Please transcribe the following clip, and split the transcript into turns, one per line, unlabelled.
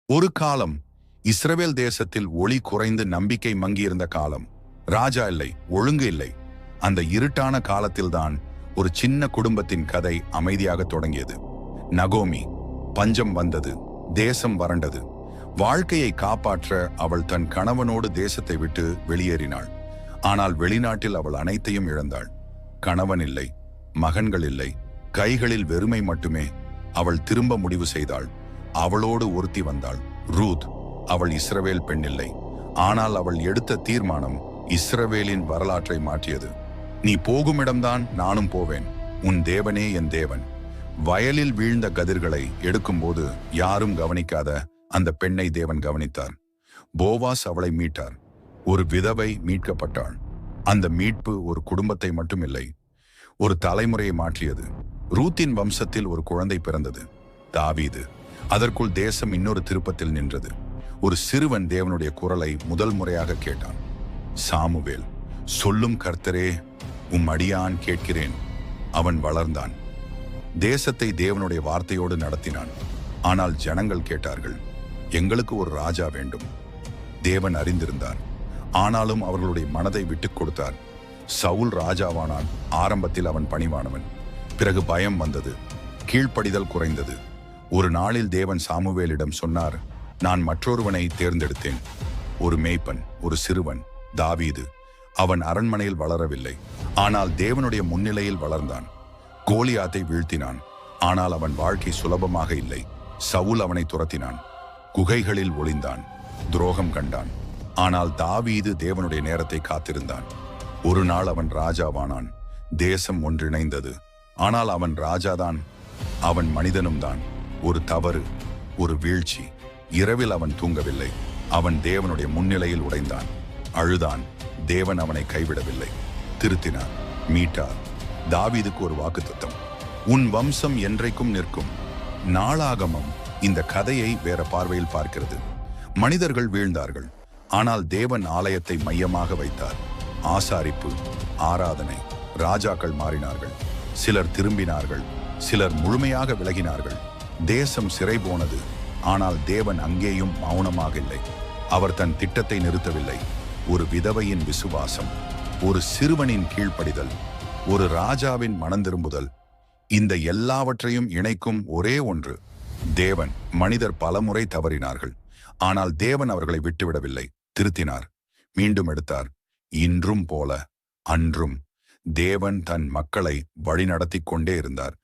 ஒரு காலம் இஸ்ரவேல் தேசத்தில் ஒளி குறைந்து நம்பிக்கை மங்கியிருந்த காலம். ராஜா இல்லை, ஒழுங்கு இல்லை. அந்த இருட்டான காலத்தில்தான் ஒரு சின்ன குடும்பத்தின் கதை அமைதியாக தொடங்கியது. நகோமி. பஞ்சம் வந்தது, தேசம் வறண்டது. வாழ்க்கையை காப்பாற்ற அவள் தன் கணவனோடு தேசத்தை விட்டு வெளியேறினாள். ஆனால் வெளிநாட்டில் அவள் அனைத்தையும் இழந்தாள். கணவன் இல்லை, மகன்கள் இல்லை, கைகளில் வெறுமை மட்டுமே. அவள் திரும்ப முடிவு செய்தாள். அவளோடு ஒருத்தி வந்தாள், ரூத். அவள் இஸ்ரவேல் பெண்ணில்லை, ஆனால் அவள் எடுத்த தீர்மானம் இஸ்ரவேலின் வரலாற்றை மாற்றியது. நீ போகுமிடம்தான் நானும் போவேன், உன் தேவனே என் தேவன். வயலில் வீழ்ந்த கதிர்களை எடுக்கும்போது யாரும் கவனிக்காத அந்த பெண்ணை தேவன் கவனித்தார். போவாஸ் அவளை மீட்டார். ஒரு விதவை மீட்கப்பட்டாள். அந்த மீட்பு ஒரு குடும்பத்தை மட்டுமில்லை, ஒரு தலைமுறையை மாற்றியது. ரூத்தின் வம்சத்தில் ஒரு குழந்தை பிறந்தது, தாவீது. அதற்குள் தேசம் இன்னொரு திருப்பத்தில் நின்றது. ஒரு சிறுவன் தேவனுடைய குரலை முதல் முறையாக கேட்டான். சாமுவேல். சொல்லும் கர்த்தரே, அடியான் கேட்கிறேன். அவன் வளர்ந்தான். தேசத்தை தேவனுடைய வார்த்தையோடு நடத்தினான். ஆனால் ஜனங்கள் கேட்டார்கள், எங்களுக்கு ஒரு ராஜா வேண்டும். தேவன் அறிந்திருந்தார், ஆனாலும் அவர்களுடைய மனதை விட்டுக் கொடுத்தார். சவுல் ராஜாவானான். ஆரம்பத்தில் அவன் பணிவானவன். பிறகு பயம் வந்தது, கீழ்ப்படிதல் குறைந்தது. ஒரு நாளில் தேவன் சாமுவேலிடம் சொன்னார், நான் மற்றொருவனை தேர்ந்தெடுத்தேன். ஒரு மேய்ப்பன், ஒரு சிறுவன், தாவீது. அவன் அரண்மனையில் வளரவில்லை, ஆனால் தேவனுடைய முன்னிலையில் வளர்ந்தான். கோலியாத்தை வீழ்த்தினான், ஆனால் அவன் வாழ்க்கை சுலபமாக இல்லை. சவுல் அவனை துரத்தினான், குகைகளில் ஒளிந்தான், துரோகம் கண்டான். ஆனால் தாவீது தேவனுடைய நேரத்தை காத்திருந்தான். ஒரு நாள் அவன் ராஜாவானான். தேசம் ஒன்றிணைந்தது. ஆனால் அவன் ராஜாதான், அவன் மனிதனும் தான். ஒரு தவறு, ஒரு வீழ்ச்சி. இரவில் அவன் தூங்கவில்லை. அவன் தேவனுடைய முன்னிலையில் உடைந்தான், அழுதான். தேவன் அவனை கைவிடவில்லை, திருத்தினார், மீட்டார். தாவீதுக்கு ஒரு வாக்குத்தத்தம், உன் வம்சம் என்றைக்கும் நிற்கும். நாளாகமம் இந்த கதையை வேற பார்வையில் பார்க்கிறது. மனிதர்கள் வீழ்ந்தார்கள், ஆனால் தேவன் ஆலயத்தை மையமாக வைத்தார். ஆசாரிப்பு, ஆராதனை. ராஜாக்கள் மாறினார்கள், சிலர் திரும்பினார்கள், சிலர் முழுமையாக விலகினார்கள். தேசம் சிறை போனது, ஆனால் தேவன் அங்கேயும் மௌனமாக இல்லை. அவர் தன் திட்டத்தை நிறுத்தவில்லை. ஒரு விதவையின் விசுவாசம், ஒரு சிறுவனின் கீழ்ப்படிதல், ஒரு ராஜாவின் மனந்திரும்புதல், இந்த எல்லாவற்றையும் இணைக்கும் ஒரே ஒன்று தேவன். மனிதர் பலமுறை தவறினார்கள், ஆனால் தேவன் அவர்களை விட்டுவிடவில்லை, திருத்தினார், மீண்டும் எடுத்தார். இன்றும் போல அன்றும் தேவன் தன் மக்களை வழிநடத்தி கொண்டே இருந்தார்.